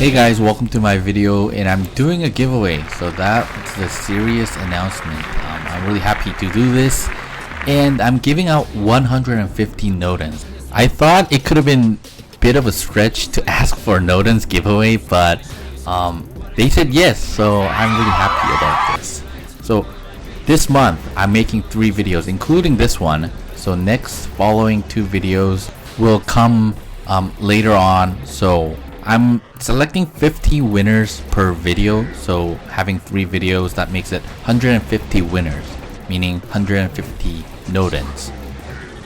Hey guys, welcome to my video, and I'm doing a giveaway. So that's a serious announcement. I'm really happy to do this, and I'm giving out 150 Nodens. I thought it could have been a bit of a stretch to ask for a Nodens giveaway, but they said yes, so I'm really happy about this. So this month I'm making 3 videos, including this one. So next following 2 videos will come later on. So I'm selecting 50 winners per video, so having 3 videos, that makes it 150 winners, meaning 150 Nodens.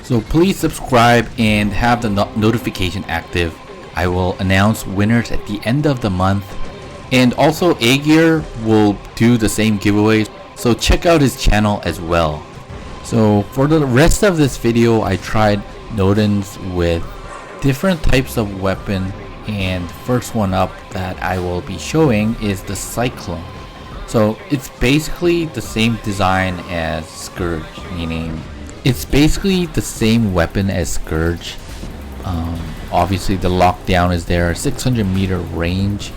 So please subscribe and have the notification active. I will announce winners at the end of the month, and also Aegir will do the same giveaways, so check out his channel as well. So for the rest of this video, I tried Nodens with different types of weapon. And first one up that I will be showing is the Cyclone. So it's basically the same design as Scourge, meaning it's basically the same weapon as Scourge. Obviously the lockdown is there, 600 meter range,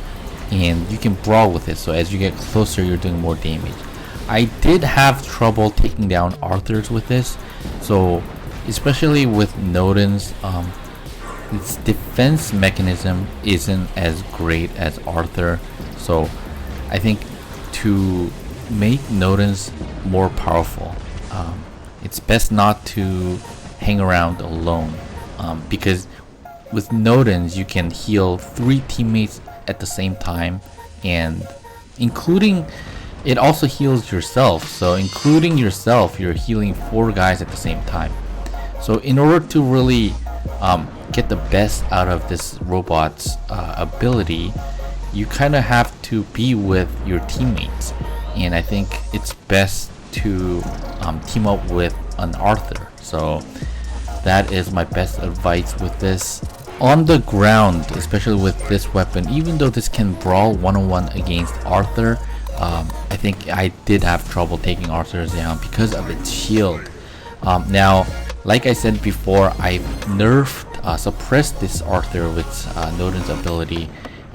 and you can brawl with it, so as you get closer you're doing more damage. I did have trouble taking down Arthurs with this, so especially with Nodens, its defense mechanism isn't as great as Arthur, so I think to make Nodens more powerful, it's best not to hang around alone, because with Nodens you can heal 3 teammates at the same time, and including it also heals yourself, so including yourself you're healing 4 guys at the same time. So in order to really get the best out of this robot's ability, you kind of have to be with your teammates, and I think it's best to team up with an Arthur. So that is my best advice with this. On the ground, especially with this weapon, even though this can brawl one-on-one against Arthur, I think I did have trouble taking Arthur down because of its shield. Now, like I said before, I nerfed suppressed this Arthur with Nodens ability,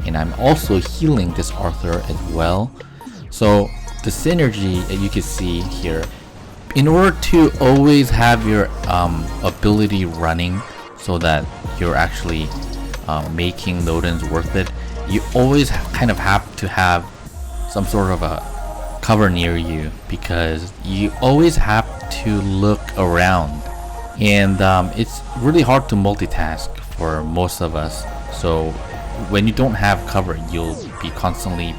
and I'm also healing this Arthur as well. So the synergy that you can see here, in order to always have your ability running so that you're actually making Nodens worth it, you always kind of have to have some sort of a cover near you, because you always have to look around, and it's really hard to multitask for most of us. So when you don't have cover, you'll be constantly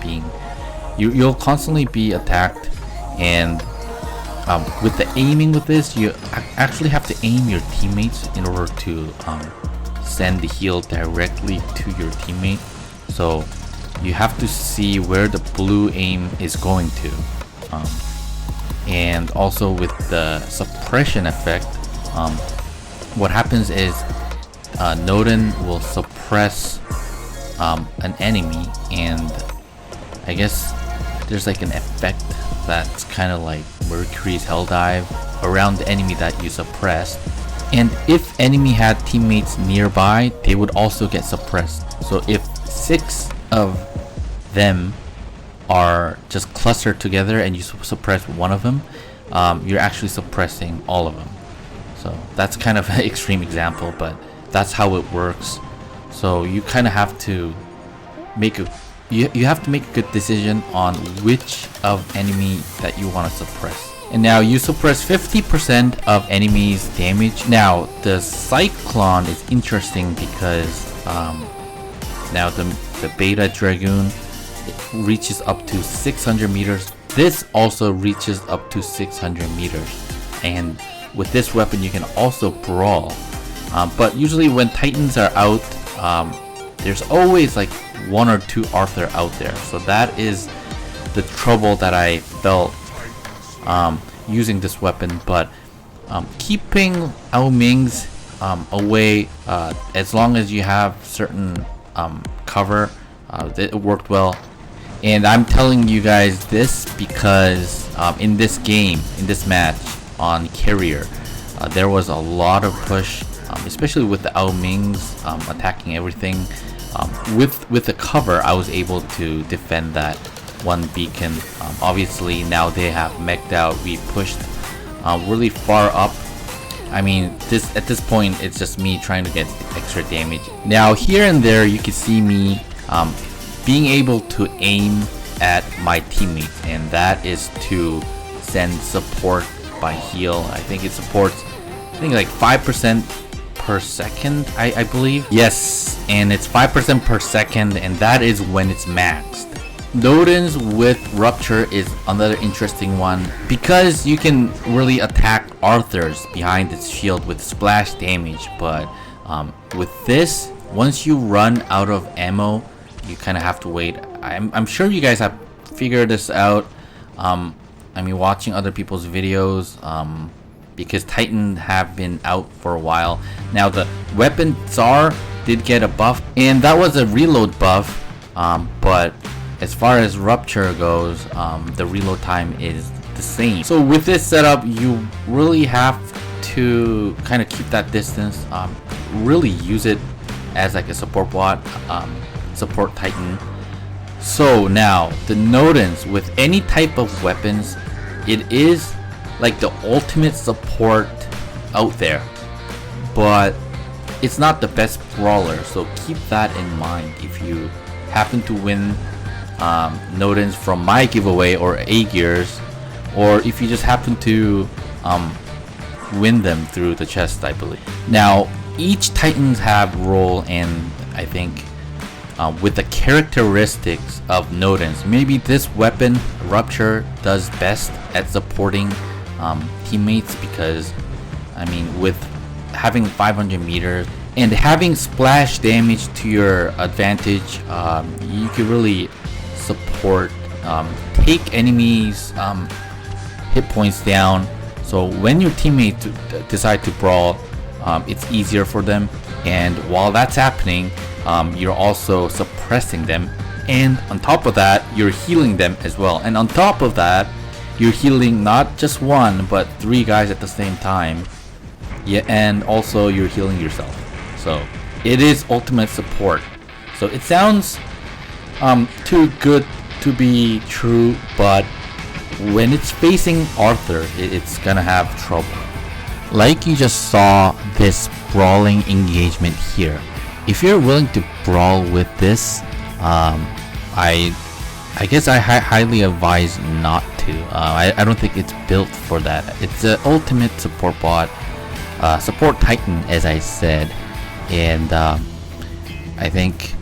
you'll constantly be attacked, and with the aiming with this, you actually have to aim your teammates in order to send the heal directly to your teammate. So you have to see where the blue aim is going to, and also with the suppression effect, what happens is Noden will suppress an enemy, and I guess there's like an effect that's kind of like Mercury's Helldive around the enemy that you suppressed, and if enemy had teammates nearby, they would also get suppressed. So if 6 of them are just clustered together and you suppress one of them, you're actually suppressing all of them. So that's kind of an extreme example, but that's how it works. So you kind of have to make a you have to make a good decision on which of enemy that you want to suppress. And now you suppress 50% of enemies' damage. Now the Cyclone is interesting because now the Beta Dragoon, it reaches up to 600 meters. This also reaches up to 600 meters, and with this weapon you can also brawl, but usually when Titans are out, there's always like 1 or 2 Arthur out there. So that is the trouble that I felt using this weapon. But keeping Ao Ming's away, as long as you have certain cover, it worked well. And I'm telling you guys this because in this game, in this match on Carrier, there was a lot of push, especially with the Ao Ming's attacking everything. with the cover, I was able to defend that one beacon. Obviously now they have mech'd out. We pushed really far up. I mean, at this point it's just me trying to get extra damage. Now here and there you can see me being able to aim at my teammates, and that is to send support by heal. I think it supports like 5% per second, I believe. Yes, and it's 5% per second, and that is when it's maxed. Nodens with Rupture is another interesting one because you can really attack Arthurs behind its shield with splash damage, but with this, once you run out of ammo, you kind of have to wait. I'm sure you guys have figured this out. I mean, watching other people's videos, because Titan have been out for a while. Now the weapon Tsar did get a buff, and that was a reload buff, but as far as Rupture goes, the reload time is the same. So with this setup, you really have to kind of keep that distance, really use it as like a support bot, support Titan. So now the Nodens with any type of weapons, it is like the ultimate support out there, but it's not the best brawler, so keep that in mind if you happen to win Nodens from my giveaway or A gears, or if you just happen to win them through the chest, I believe. Now each Titans have role, and I think with the characteristics of Nodens, maybe this weapon Rupture does best at supporting teammates, because I mean, with having 500 meters and having splash damage to your advantage, you can really support, take enemies hit points down, so when your teammates decide to brawl, it's easier for them. And while that's happening, you're also suppressing them, and on top of that you're healing them as well, and on top of that you're healing not just one but 3 guys at the same time. Yeah, and also you're healing yourself, so it is ultimate support. So it sounds too good to be true, but when it's facing Arthur, it's gonna have trouble. Like you just saw this brawling engagement here. If you're willing to brawl with this, I guess I highly advise not to. I don't think it's built for that. It's an ultimate support bot, support Titan, as I said, and I think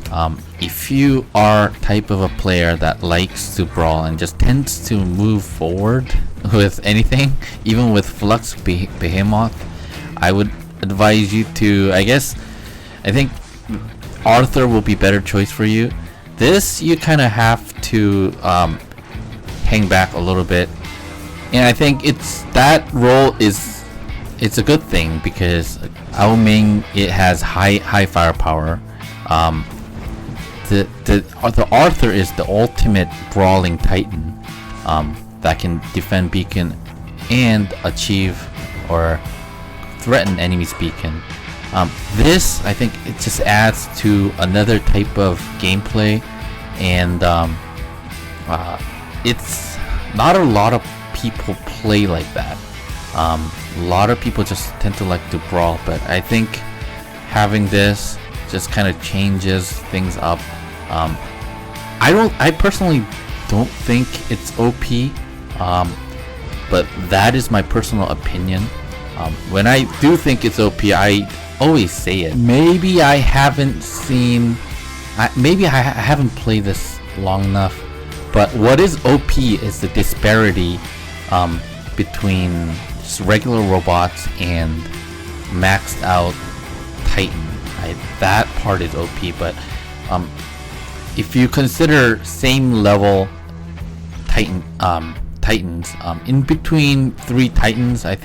if you are type of a player that likes to brawl and just tends to move forward with anything, even with Flux Behemoth, I would advise you to, I think Arthur will be better choice for you. This you kind of have to hang back a little bit, and I think that role it's a good thing because Ao Ming, it has high firepower. The Arthur is the ultimate brawling Titan that can defend beacon and achieve or threaten enemy's beacon. This, I think, it just adds to another type of gameplay, and it's not a lot of people play like that. A lot of people just tend to like to brawl, but I think having this just kind of changes things up. I personally don't think it's OP, but that is my personal opinion. When I do think it's OP, I always say it. Maybe I haven't played this long enough, but what is OP is the disparity between just regular robots and maxed out Titan. That part is OP, but if you consider same level Titans, in between 3 Titans, I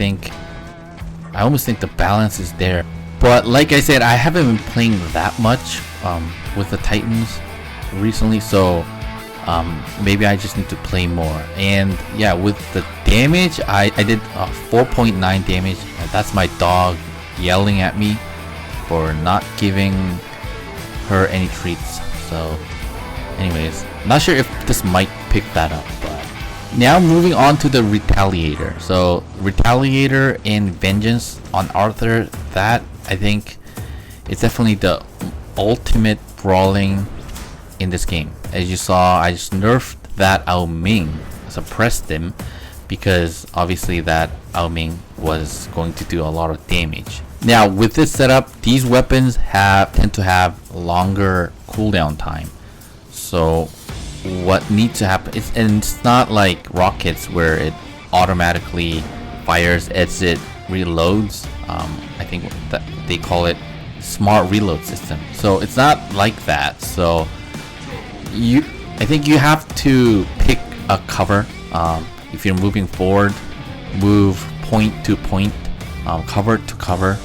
almost think the balance is there. But like I said, I haven't been playing that much with the Titans recently, so maybe I just need to play more. And yeah, with the damage, I did 4.9 damage. That's my dog yelling at me for not giving her any treats. So anyways, not sure if this might pick that up. But now moving on to the Retaliator. So Retaliator and Vengeance on Arthur, that I think it's definitely the ultimate brawling in this game. As you saw, I just nerfed that Ao Ming, suppressed him, because obviously that Ao Ming was going to do a lot of damage. Now with this setup, these weapons tend to have longer cooldown time. So what needs to happen is, and it's not like rockets where it automatically fires as it reloads. I think that they call it smart reload system. So it's not like that. So I think you have to pick a cover. If you're moving forward, move point to point, cover to cover,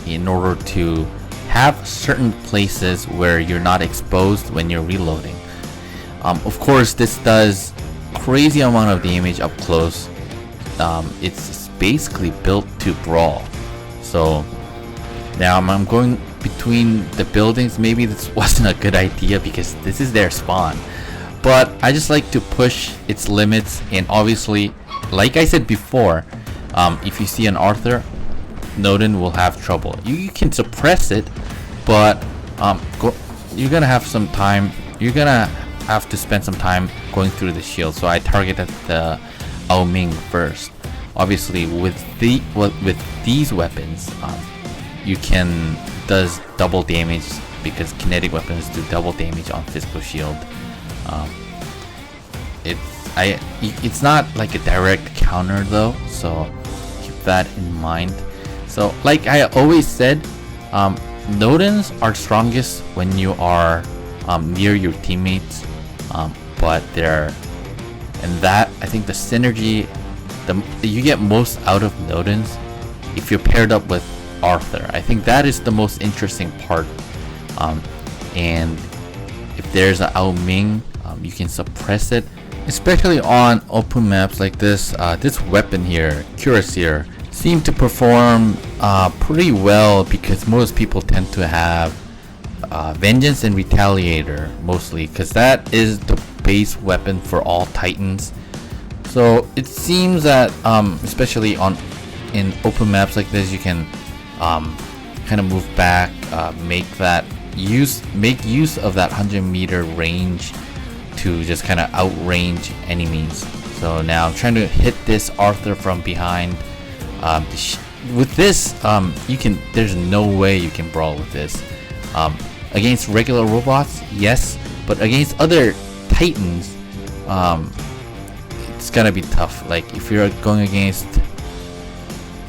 in order to have certain places where you're not exposed when you're reloading. Of course, this does crazy amount of damage up close. It's basically built to brawl. So now I'm going between the buildings. Maybe this wasn't a good idea because this is their spawn, but I just like to push its limits. And obviously, like I said before, if you see an Arthur, Noden will have trouble. You can suppress it, but you're gonna have some time. You're gonna have to spend some time going through the shield. So I targeted the Ao Ming first. Obviously, with these weapons, you can does double damage, because kinetic weapons do double damage on physical shield. It's not like a direct counter though, so keep that in mind. So like I always said, Nodens are strongest when you are near your teammates, but I think the synergy, you get most out of Nodens if you're paired up with Arthur. I think that is the most interesting part. And if there's an Ao Ming, you can suppress it, especially on open maps like this. This weapon here, Cuirassier, seem to perform pretty well, because most people tend to have Vengeance and Retaliator mostly, because that is the base weapon for all Titans. So it seems that especially in open maps like this, you can kind of move back, make use of that 100-meter range to just kind of outrange enemies. So now I'm trying to hit this Arthur from behind. With this, there's no way you can brawl with this. Against regular robots, yes, but against other Titans, it's gonna be tough. Like if you're going against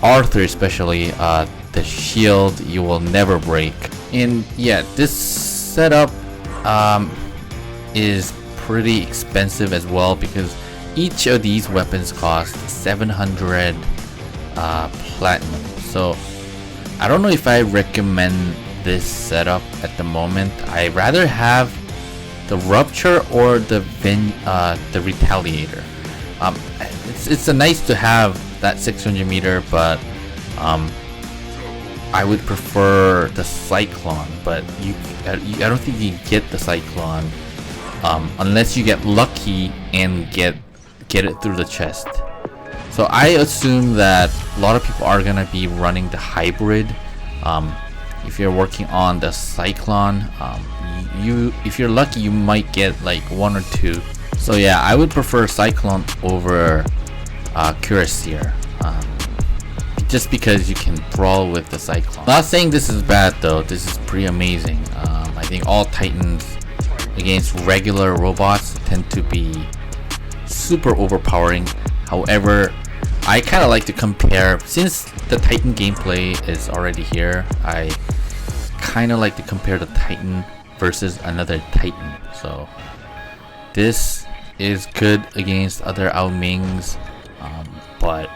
Arthur especially, the shield you will never break. And yeah, this setup is pretty expensive as well, because each of these weapons cost 700 platinum. So I don't know if I recommend this setup at the moment. I rather have the Rupture or the Retaliator. It's a nice to have that 600 meter, but I would prefer the Cyclone. But I don't think you can get the Cyclone unless you get lucky and get it through the chest. So I assume that a lot of people are gonna be running the hybrid. If you're working on the Cyclone, if you're lucky, you might get like 1 or 2. So yeah, I would prefer Cyclone over Cuirassier, just because you can brawl with the Cyclone. Not saying this is bad though. This is pretty amazing. I think all Titans against regular robots tend to be super overpowering. However, I kind of like to compare, since the Titan gameplay is already here, I kind of like to compare the Titan versus another Titan. So this is good against other Ao Mings, but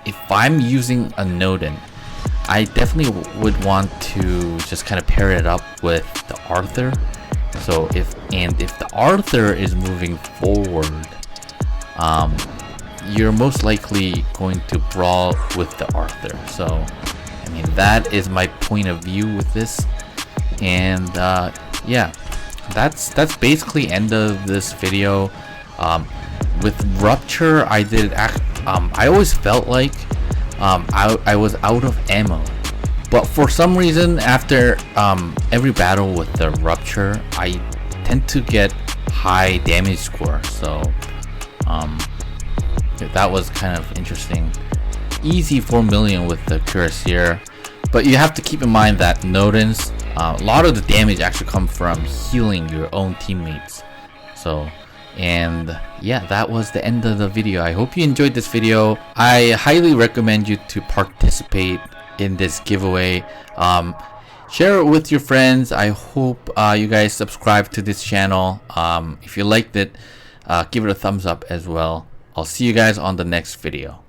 if I'm using a Noden, I definitely would want to just kind of pair it up with the Arthur. So if the Arthur is moving forward, you're most likely going to brawl with the Arthur. So I mean, that is my point of view with this. And yeah, that's basically end of this video. With Rupture, I always felt like I was out of ammo, but for some reason after every battle with the Rupture, I tend to get high damage score. So that was kind of interesting. Easy 4 million with the Cuirassier, but you have to keep in mind that Nodens, a lot of the damage actually comes from healing your own teammates. So, and yeah, that was the end of the video. I hope you enjoyed this video. I highly recommend you to participate in this giveaway. Share it with your friends. I hope you guys subscribe to this channel. If you liked it, give it a thumbs up as well. I'll see you guys on the next video.